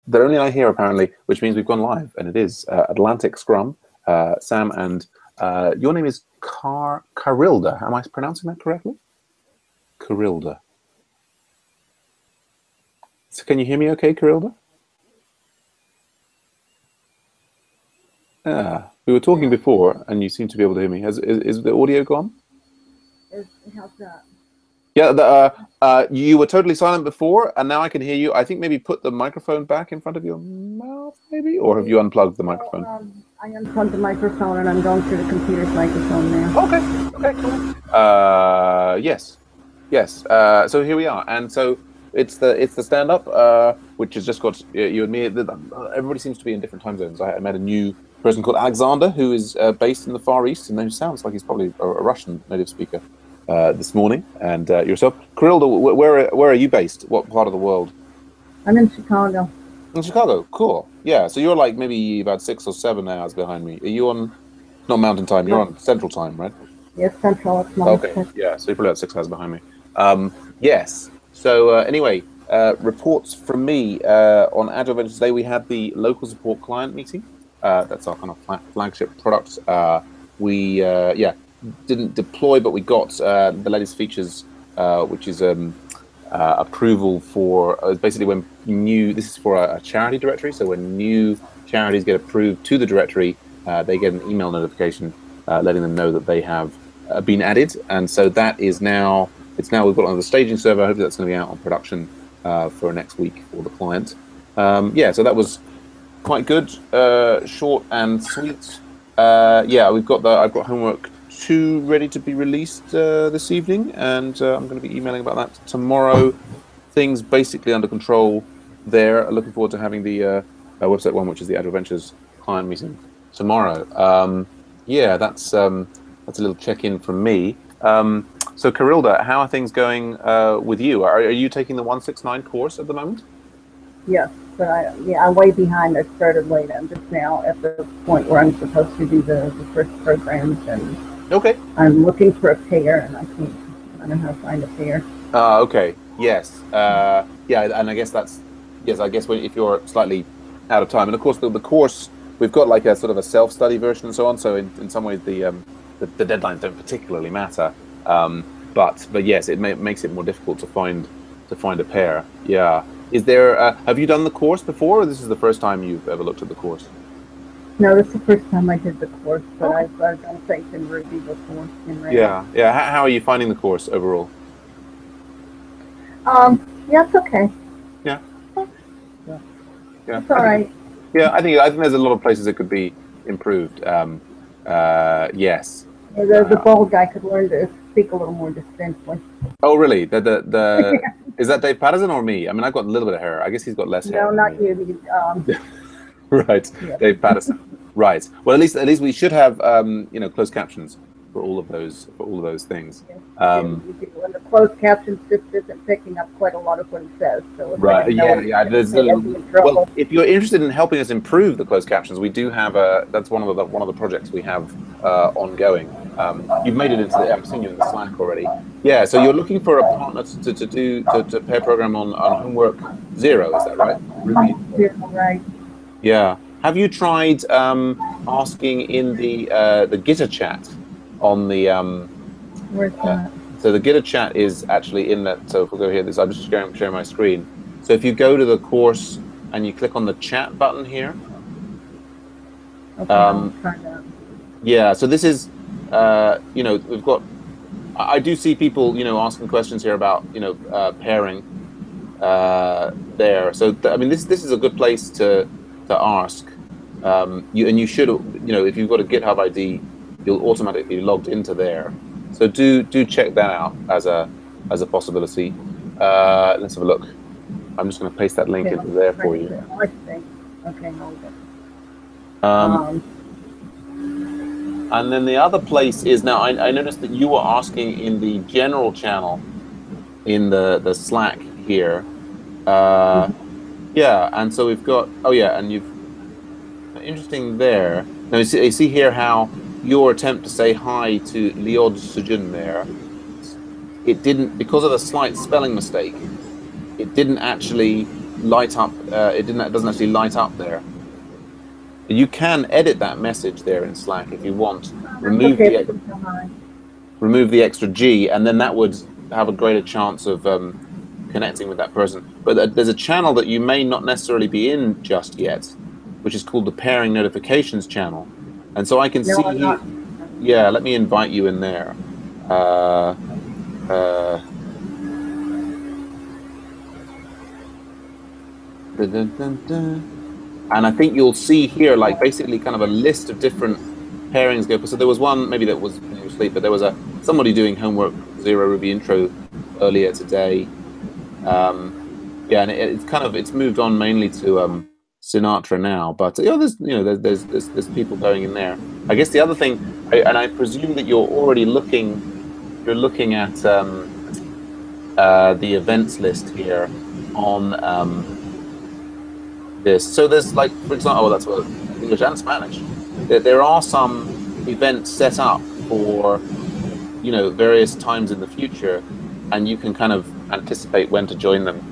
that only I hear apparently, which means we've gone live, and it is AtlanticScrum. Sam, and your name is Carilda. Am I pronouncing that correctly? Carilda. So can you hear me okay, Carilda? We were talking before, and you seem to be able to hear me. Is the audio gone? How's that? Yeah, you were totally silent before, and now I can hear you. I think maybe put the microphone back in front of your mouth, maybe? Or have you unplugged the microphone? I unplugged the microphone, and I'm going through the computer's microphone now. Okay, cool. Yes. So here we are, and so it's the stand-up, which has just got you and me. Everybody seems to be in different time zones. I met a new person called Alexander, who is based in the Far East, and who sounds like he's probably a Russian native speaker. This morning, and yourself, Carilda, where are you based? What part of the world? I'm in Chicago. In Chicago, cool. Yeah, so you're like maybe about 6 or 7 hours behind me. Are you on not Mountain Time? You're on Central Time, right? Yes, Central. It's okay. Yeah, so you're probably about 6 hours behind me. Yes. So anyway, reports from me on AgileVentures today. We had the local support client meeting. That's our kind of flagship product. We didn't deploy, but we got the latest features, which is approval for basically when this is for a charity directory. So when new charities get approved to the directory, they get an email notification letting them know that they have been added. And so that is now, we've got it on the staging server. Hopefully that's going to be out on production for next week for the client. So that was quite good, short and sweet. I've got homework 2 ready to be released this evening, and I'm going to be emailing about that tomorrow. Things basically under control there. Looking forward to having the website one, which is the AgileVentures client meeting tomorrow. That's a little check-in from me. So Carilda, how are things going with you? Are you taking the 169 course at the moment? Yes, but I'm way behind. I started late. I'm just now at the point where I'm supposed to do the first programs, and okay. I'm looking for a pair, and I don't know how to find a pair. Okay. Yes. And I guess if you're slightly out of time, and of course the course, we've got like a sort of a self-study version and so on. So in some ways the deadlines don't particularly matter. But yes, it makes it more difficult to find a pair. Yeah. Is there? Have you done the course before, or this is the first time you've ever looked at the course? No, this is the first time I did the course, but I've done things in Ruby before. Yeah. How are you finding the course overall? It's okay. Yeah. It's all right. I think there's a lot of places it could be improved. Yes. The bald guy could learn to speak a little more distinctly. Oh, really? Is that Dave Patterson or me? I mean, I've got a little bit of hair. I guess he's got less hair. No, not you. Right, yeah. Dave Patterson. Right. Well, at least we should have closed captions for all of those things. Yes, and the closed captions just isn't picking up quite a lot of what it says. So right. Well, if you're interested in helping us improve the closed captions, we do have that's one of the projects we have ongoing. You've made it into I've seen you in the Slack already. Yeah. So you're looking for a partner to pair program on homework 0. Is that right? Ruby. Right. Yeah. Have you tried asking in the Gitter chat on the Where's that? So the Gitter chat is actually in that. So if we go here, I'm just sharing my screen. So if you go to the course and you click on the chat button here. Okay, I'll try that. Yeah. So this is we've got. I do see people asking questions here about pairing there. So I mean this is a good place to ask. You should if you've got a GitHub ID, you'll automatically logged into there. So do check that out as a possibility. Let's have a look. I'm just going to paste that link into there for you. Okay, hold it. And then the other place is now. I noticed that you were asking in the general channel in the Slack here. Yeah, and so we've got. Oh yeah, and you've. Interesting there. Now you see here how your attempt to say hi to Liod Sujun there, it didn't, because of a slight spelling mistake, it didn't actually light up. It doesn't actually light up there. You can edit that message there in Slack if you want. Remove the extra G, and then that would have a greater chance of connecting with that person. But there's a channel that you may not necessarily be in just yet, which is called the pairing notifications channel. And so I can see you. Yeah, let me invite you in there. And I think you'll see here, like, basically kind of a list of different pairings go. So there was one, maybe that was when you were asleep, but there was somebody doing homework 0 Ruby intro earlier today. Yeah, and it's moved on mainly to Sinatra now, but there's people going in there. I guess the other thing, and I presume that you're already looking at the events list here on this. So there's, like, for example, that's what English and Spanish. There are some events set up for various times in the future, and you can kind of anticipate when to join them.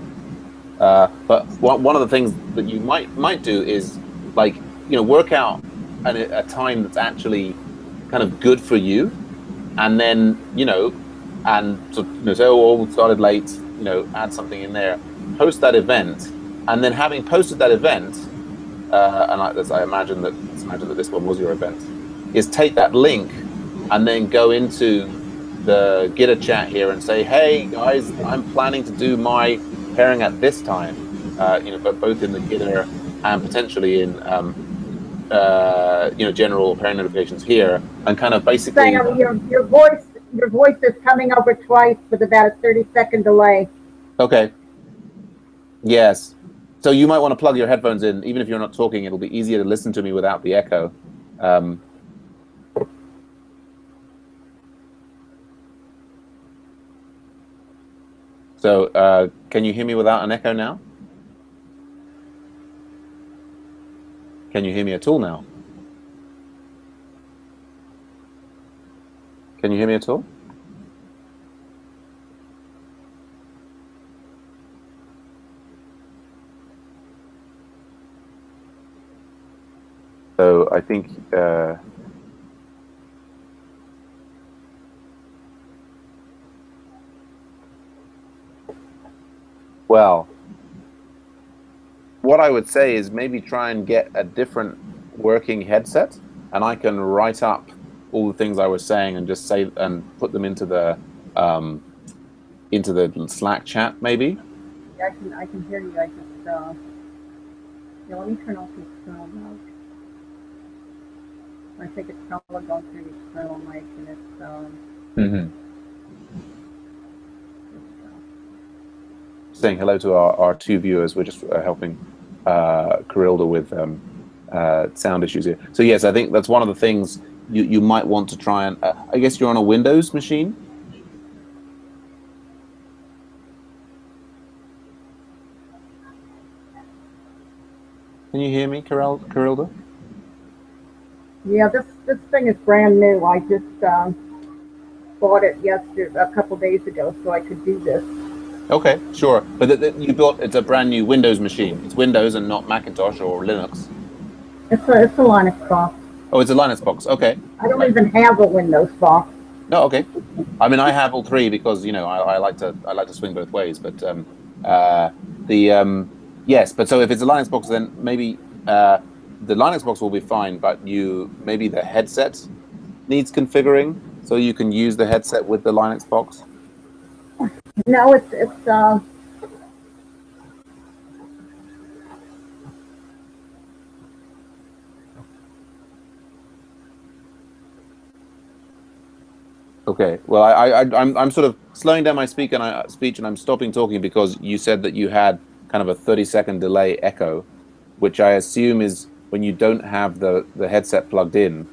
But one of the things that you might do is, like, work out a time that's actually kind of good for you, and then say, oh, we started late, add something in there, post that event, and then having posted that event, and I imagine that this one was your event, is take that link and then go into the Gitter chat here and say, hey guys, I'm planning to do my pairing at this time, but both in the Gitter and potentially in general pairing notifications here, and kind of basically. Sam, your voice is coming over twice with about a 30-second delay. Okay. Yes. So you might want to plug your headphones in, even if you're not talking. It'll be easier to listen to me without the echo. So can you hear me without an echo now? Can you hear me at all now? Can you hear me at all? So I think well, what I would say is maybe try and get a different working headset, and I can write up all the things I was saying and just say and put them into the Slack chat, maybe. Yeah, I can hear you. I just let me turn off the external mode. I think it's probably going through the external mic, and it's saying hello to our two viewers. We're just helping Carilda with sound issues here. So yes, I think that's one of the things you might want to try and. I guess you're on a Windows machine. Can you hear me, Carilda? Yeah, this thing is brand new. I just bought it a couple days ago, so I could do this. Okay, sure. But it's a brand new Windows machine. It's Windows and not Macintosh or Linux. It's a Linux box. Oh, it's a Linux box. Okay. I don't even have a Windows box. No, okay. I mean, I have all three because I like to swing both ways. But yes. But so if it's a Linux box, then maybe the Linux box will be fine. But maybe the headset needs configuring, so you can use the headset with the Linux box. No, it's Okay. Well, I'm sort of slowing down my speech and I'm stopping talking because you said that you had kind of a 30-second delay echo, which I assume is when you don't have the headset plugged in,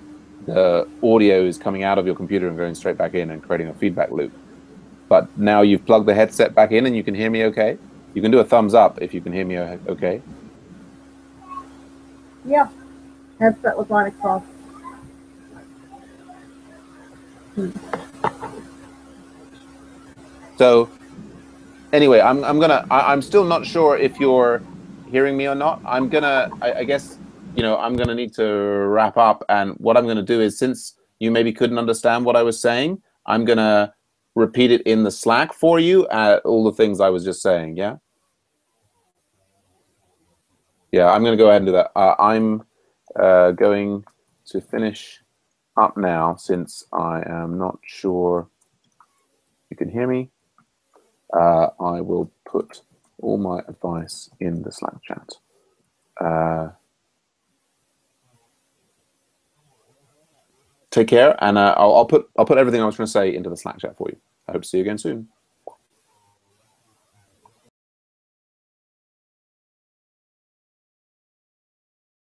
the audio is coming out of your computer and going straight back in and creating a feedback loop. But now you've plugged the headset back in and you can hear me okay? You can do a thumbs up if you can hear me okay. Yeah, headset with Linux box. So Anyway, I'm still not sure if you're hearing me or not. I guess, I'm gonna need to wrap up. And what I'm gonna do is, since you maybe couldn't understand what I was saying, I'm gonna repeat it in the Slack for you, all the things I was just saying. Yeah. Yeah, I'm gonna go ahead and do that. I'm going to finish up now, since I am not sure you can hear me. I will put all my advice in the Slack chat. Take care, and I'll put everything I was going to say into the Slack chat for you. I hope to see you again soon.